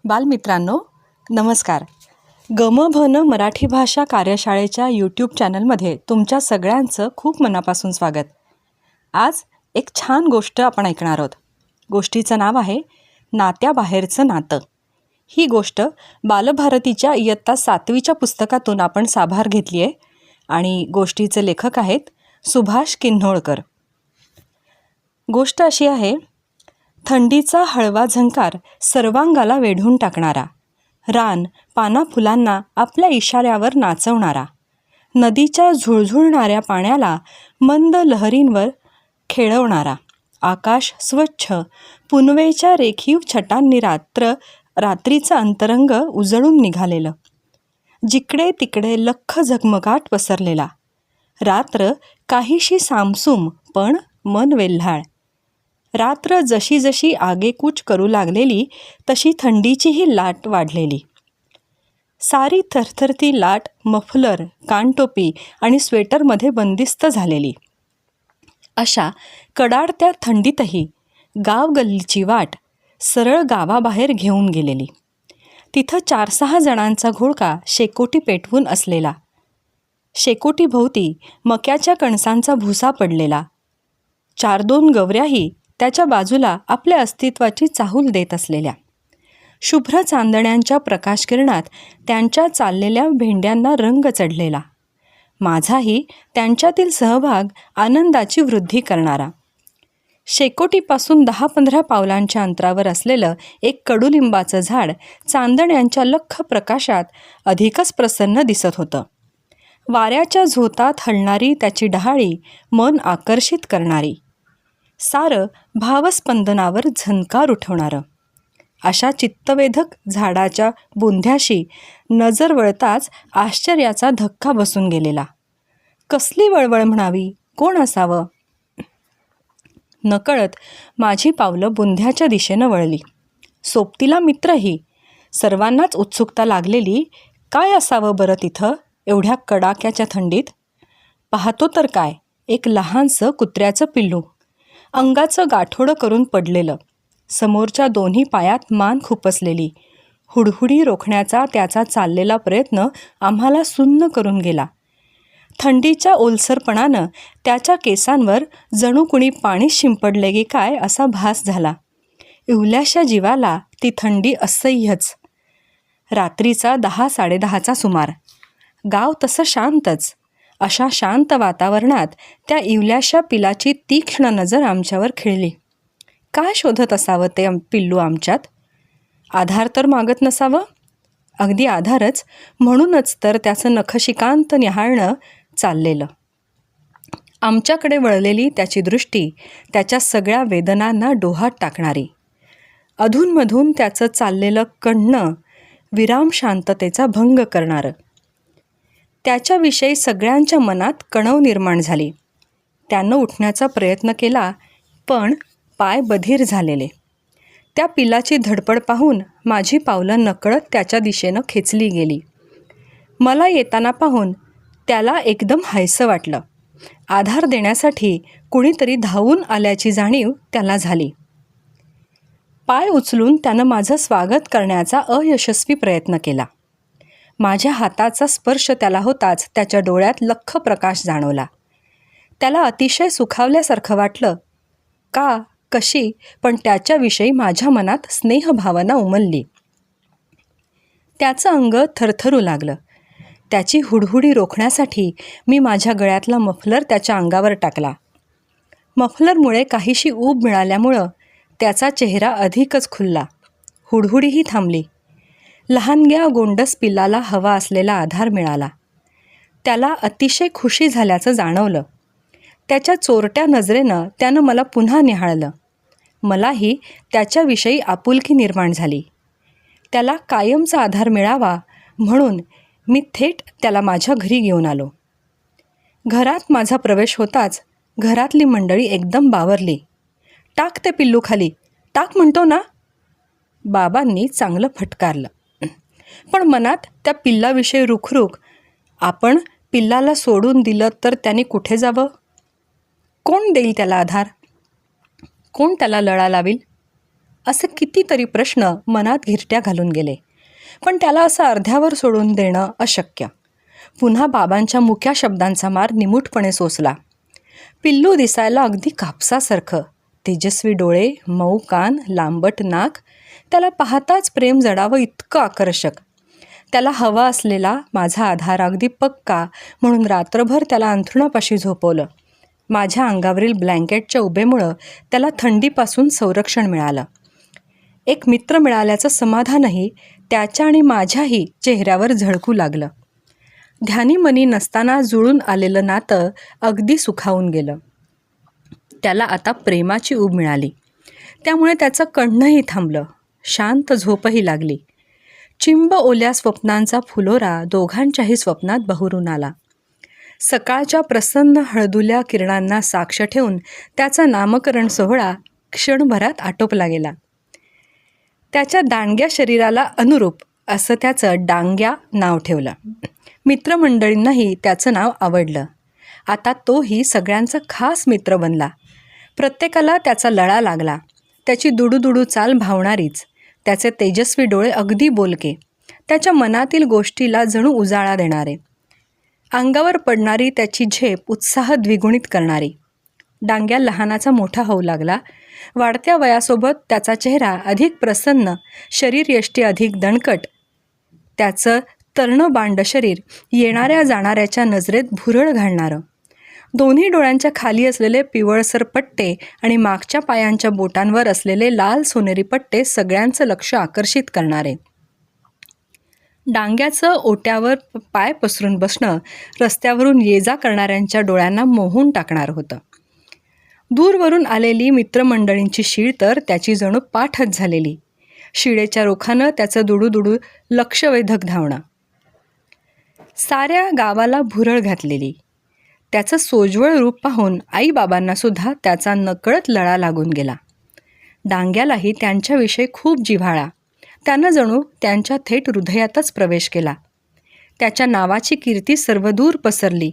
बालमित्रांनो, नमस्कार. गमभन मराठी भाषा कार्यशाळेच्या यूट्यूब चॅनलमध्ये तुमच्या सगळ्यांचं खूप मनापासून स्वागत. आज एक छान गोष्ट आपण ऐकणार आहोत. गोष्टीचं नाव आहे नात्याबाहेरचं नातं. ही गोष्ट बालभारतीच्या इयत्ता 7वीच्या पुस्तकातून आपण साभार घेतली आहे आणि गोष्टीचे लेखक आहेत सुभाष किन्होळकर. गोष्ट अशी आहे, थंडीचा हळवा झंकार सर्वांगाला वेढून टाकणारा, रान पाना फुलांना आपल्या इशाऱ्यावर नाचवणारा, नदीच्या झुळझुळणाऱ्या पाण्याला मंद लहरींवर खेळवणारा, आकाश स्वच्छ पुनवेच्या रेखीव छटांनी रात्रीचं अंतरंग उजळून निघालेलं, जिकडे तिकडे लख्ख झगमगाट पसरलेला, रात्र काहीशी सामसूम पण मन वेल्हाळ. रात्र जशी जशी आगेकूच करू लागलेली तशी थंडीचीही लाट वाढलेली. सारी थरथरती लाट मफलर, कानटोपी आणि स्वेटरमध्ये बंदिस्त झालेली. अशा कडाडत्या थंडीतही गावगल्लीची वाट सरळ गावाबाहेर घेऊन गेलेली. तिथं 4-6 जणांचा घोळका शेकोटी पेटवून असलेला, शेकोटीभोवती मक्याच्या कणसांचा भुसा पडलेला, 4-2 गवऱ्याही त्याच्या बाजूला आपल्या अस्तित्वाची चाहूल देत असलेल्या, शुभ्र चांदण्यांच्या प्रकाशकिरणात त्यांच्या चाललेल्या भेंड्यांना रंग चढलेला, माझाही त्यांच्यातील सहभाग आनंदाची वृद्धी करणारा, शेकोटीपासून 10-15 पावलांच्या अंतरावर असलेलं एक कडुलिंबाचं झाड चांदण्यांच्या लख्ख प्रकाशात अधिकच प्रसन्न दिसत होतं. वाऱ्याच्या झोतात हलणारी त्याची डहाळी मन आकर्षित करणारी, सारं भावस्पंदनावर झंकार उठवणारं, अशा चित्तवेधक झाडाच्या बुंध्याशी नजर वळताच आश्चर्याचा धक्का बसून गेलेला. कसली वळवळ म्हणावी, कोण असावं? नकळत माझी पावलं बुंध्याच्या दिशेनं वळली. सोबतीला मित्रही. सर्वांनाच उत्सुकता लागलेली, काय असावं बरं तिथं एवढ्या कडाक्याच्या थंडीत? पाहतो तर काय, एक लहानसं कुत्र्याचं पिल्लू, अंगाचं गाठोडं करून पडलेलं, समोरच्या दोन्ही पायात मान खुपसलेली. हुडहुडी रोखण्याचा त्याचा चाललेला प्रयत्न आम्हाला सुन्न करून गेला. थंडीच्या ओलसरपणानं त्याच्या केसांवर जणू कुणी पाणी शिंपडले की काय असा भास झाला. इवल्याशा जीवाला ती थंडी असह्यच. रात्रीचा 10-10:30चा सुमार. गाव तसं शांतच. अशा शांत वातावरणात त्या इवल्याशा पिलाची तीक्ष्ण नजर आमच्यावर खिळली. काय शोधत असावं ते पिल्लू आमच्यात? आधार तर मागत नसावं? अगदी आधारच, म्हणूनच तर त्याचं नखशिकांत न्याहाळणं चाललेलं. आमच्याकडे वळलेली त्याची दृष्टी त्याच्या सगळ्या वेदनांना डोहात टाकणारी. अधूनमधून त्याचं चाललेलं कण्हणं विराम शांततेचा भंग करणारं. त्याच्याविषयी सगळ्यांच्या मनात कणव निर्माण झाली. त्यानं उठण्याचा प्रयत्न केला, पण पाय बधीर झालेले. त्या पिलाची धडपड पाहून माझी पावलं नकळत त्याच्या दिशेनं खेचली गेली. मला येताना पाहून त्याला एकदम हायसं वाटलं. आधार देण्यासाठी कुणीतरी धावून आल्याची जाणीव त्याला झाली. पाय उचलून त्यानं माझं स्वागत करण्याचा अयशस्वी प्रयत्न केला. माझ्या हाताचा स्पर्श त्याला होताच त्याच्या डोळ्यात लख्ख प्रकाश जाणवला. त्याला अतिशय सुखावल्यासारखं वाटलं. का, कशी, पण त्याच्याविषयी माझ्या मनात स्नेहभावना उमलली. त्याचं अंग थरथरू लागलं. त्याची हुडहुडी रोखण्यासाठी मी माझ्या गळ्यातला मफलर त्याच्या अंगावर टाकला. मफलरमुळे काहीशी ऊब मिळाल्यामुळं त्याचा चेहरा अधिकच खुलला. हुडहुडीही थांबली. लहानग्या गोंडस पिल्लाला हवा असलेला आधार मिळाला. त्याला अतिशय खुशी झाल्याचं जाणवलं. त्याच्या चोरट्या नजरेनं त्यानं मला पुन्हा निहाळलं. मलाही त्याच्याविषयी आपुलकी निर्माण झाली. त्याला कायमचा आधार मिळावा म्हणून मी थेट त्याला माझ्या घरी घेऊन आलो. घरात माझा प्रवेश होताच घरातली मंडळी एकदम बावरली. टाक ते पिल्लू खाली, टाक म्हणतो ना. बाबांनी चांगलं फटकारलं, पण मनात त्या पिल्लाविषयी रुखरुख. आपण पिल्लाला सोडून दिलं तर त्याने कुठे जावं? कोण देईल त्याला आधार? कोण त्याला लळा लावील? असे कितीतरी प्रश्न मनात घिरट्या घालून गेले. पण त्याला असं अर्ध्यावर सोडून देणं अशक्य. पुन्हा बाबांच्या मुक्या शब्दांचा मार निमूटपणे सोसला. पिल्लू दिसायला अगदी कापसासारखं, तेजस्वी डोळे, मऊ कान, लांबट नाक, त्याला पाहताच प्रेम जडावं इतकं आकर्षक. त्याला हवा असलेला माझा आधार अगदी पक्का म्हणून रात्रभर त्याला अंथरुणापाशी झोपवलं. माझ्या अंगावरील ब्लँकेटच्या उभेमुळं त्याला थंडीपासून संरक्षण मिळालं. एक मित्र मिळाल्याचं समाधानही त्याच्या आणि माझ्याही चेहऱ्यावर झळकू लागलं. ध्यानीमनी नसताना जुळून आलेलं नातं अगदी सुखावून गेलं. त्याला आता प्रेमाची ऊब मिळाली. त्यामुळे त्याचं कण्हंही थांबलं. शांत झोपही लागली. चिंब ओल्या स्वप्नांचा फुलोरा दोघांच्याही स्वप्नात बहरून आला. सकाळच्या प्रसन्न हळदुल्या किरणांना साक्ष ठेवून त्याचा नामकरण सोहळा क्षणभरात आटोपला गेला. त्याच्या दांडग्या शरीराला अनुरूप असं त्याचं डांग्या नाव ठेवलं. मित्रमंडळींनाही त्याचं नाव आवडलं. आता तोही सगळ्यांचा खास मित्र बनला. प्रत्येकाला त्याचा लळा लागला. त्याची दुडूदुडू चाल भावणारीच, त्याचे तेजस्वी डोळे अगदी बोलके, त्याच्या मनातील गोष्टीला जणू उजाळा देणारे, अंगावर पडणारी त्याची झेप उत्साह द्विगुणित करणारी. डांग्या लहानाचा मोठा होऊ लागला. वाढत्या वयासोबत त्याचा चेहरा अधिक प्रसन्न, शरीरयष्टी अधिक दणकट. त्याचं तरणबांड शरीर येणाऱ्या जाणाऱ्याच्या नजरेत भुरळ घालणारं. दोन्ही डोळ्यांच्या खाली असलेले पिवळसर पट्टे आणि मागच्या पायांच्या बोटांवर असलेले लाल सोनेरी पट्टे सगळ्यांचं लक्ष आकर्षित करणारे. डांग्याचं ओट्यावर पाय पसरून बसणं रस्त्यावरून ये जा करणाऱ्यांच्या डोळ्यांना मोहून टाकणार होतं. दूरवरून आलेली मित्रमंडळींची शीळ तर त्याची जणू पाठच झालेली. शिळेच्या रोखानं त्याचं दुडूदुडू लक्षवेधक धावणं. साऱ्या गावाला भुरळ घातलेली. त्याचं सोज्वळ रूप पाहून आईबाबांनासुद्धा त्याचा नकळत लळा लागून गेला. डांग्यालाही त्यांच्याविषयी खूप जिव्हाळा. त्यानं जणू त्यांच्या थेट हृदयातच प्रवेश केला. त्याच्या नावाची कीर्ती सर्वदूर पसरली.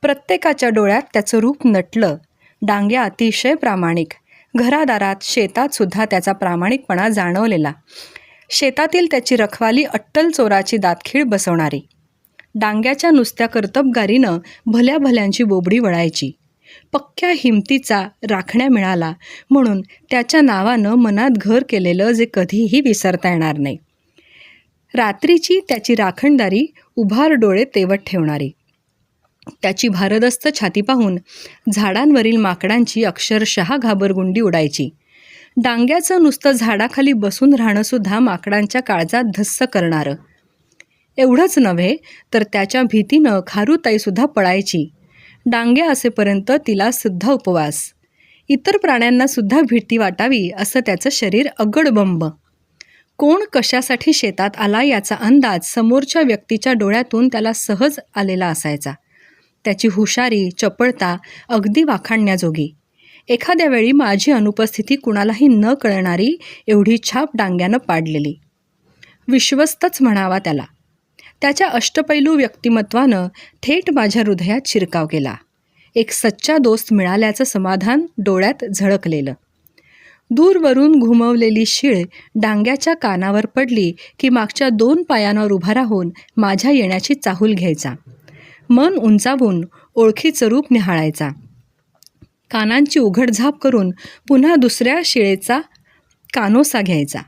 प्रत्येकाच्या डोळ्यात त्याचं रूप नटलं. डांग्या अतिशय प्रामाणिक. घरादारात शेतातसुद्धा त्याचा प्रामाणिकपणा जाणवलेला. शेतातील त्याची रखवाली अट्टल चोराची दातखीळ बसवणारी. डांग्याच्या नुसत्या कर्तबगारीनं भल्या भल्यांची बोबडी वळायची. पक्क्या हिमतीचा राखण्या मिळाला म्हणून त्याच्या नावानं मनात घर केलेलं जे कधीही विसरता येणार नाही. रात्रीची त्याची राखणदारी उभार डोळे तेवत ठेवणारी. त्याची भारदस्त छाती पाहून झाडांवरील माकडांची अक्षरशः घाबरगुंडी उडायची. डांग्याचं नुसतं झाडाखाली बसून राहणंसुद्धा माकडांच्या काळजात धस्स करणारं. एवढंच नव्हे तर त्याच्या भीतीनं खारुताईसुद्धा पळायची. डांग्या असेपर्यंत तिला सुद्धा उपवास. इतर प्राण्यांनासुद्धा भीती वाटावी असं त्याचं शरीर अगडबंब. कोण कशासाठी शेतात आला याचा अंदाज समोरच्या व्यक्तीच्या डोळ्यातून त्याला सहज आलेला असायचा. त्याची हुशारी, चपळता अगदी वाखाणण्याजोगी. एखाद्या वेळी माझी अनुपस्थिती कुणालाही न कळणारी एवढी छाप डांग्यानं पाडलेली. विश्वस्तच म्हणावा त्याला. त्याच्या अष्टपैलू व्यक्तिमत्वानं थेट माझ्या हृदयात शिरकाव केला. एक सच्चा दोस्त मिळाल्याचं समाधान डोळ्यात झळकलेलं. दूरवरून घुमवलेली शीळ डांग्याच्या कानावर पडली की मागच्या 2 पायांवर उभा राहून माझ्या येण्याची चाहूल घ्यायचा. मन उंचावून ओळखीचं रूप निहाळायचा. कानांची उघडझाप करून पुन्हा दुसऱ्या शिळेचा कानोसा घ्यायचा.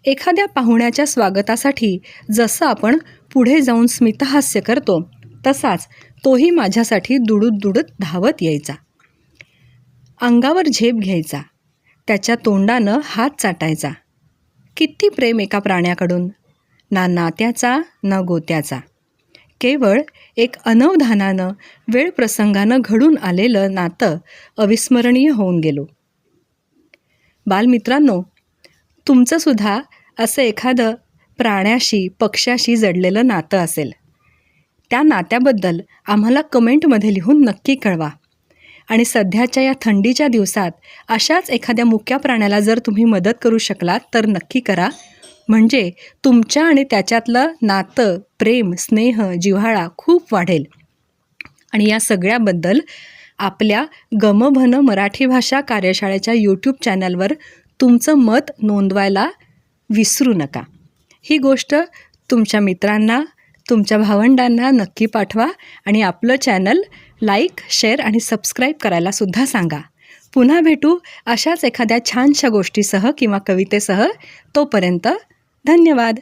एखाद्या पाहुण्याच्या स्वागतासाठी जसं आपण पुढे जाऊन स्मितहास्य करतो तसाच तोही माझ्यासाठी दुडूत दुडत धावत यायचा. अंगावर झेप घ्यायचा. त्याच्या तोंडानं हात चाटायचा. किती प्रेम एका प्राण्याकडून. ना नात्याचा ना गोत्याचा. केवळ एक अनवधानानं वेळप्रसंगानं घडून आलेलं नातं अविस्मरणीय होऊन गेलो. बालमित्रांनो, तुमचंसुद्धा असं एखादं प्राण्याशी पक्ष्याशी जडलेलं नातं असेल. त्या नात्याबद्दल आम्हाला कमेंटमध्ये लिहून नक्की कळवा. आणि सध्याच्या या थंडीच्या दिवसात अशाच एखाद्या मुक्या प्राण्याला जर तुम्ही मदत करू शकलात तर नक्की करा. म्हणजे तुमच्या आणि त्याच्यातलं नातं, प्रेम, स्नेह, जिव्हाळा खूप वाढेल. आणि या सगळ्याबद्दल आपल्या गमभन मराठी भाषा कार्यशाळेच्या यूट्यूब चॅनलवर तुमचं मत नोंदवायला विसरू नका. ही गोष्ट तुमच्या मित्रांना, तुमच्या भावंडांना नक्की पाठवा आणि आपलं चॅनल लाईक, शेअर आणि सबस्क्राईब करायलासुद्धा सांगा. पुन्हा भेटू अशाच एखाद्या छानशा गोष्टीसह किंवा कवितेसह. तोपर्यंत धन्यवाद.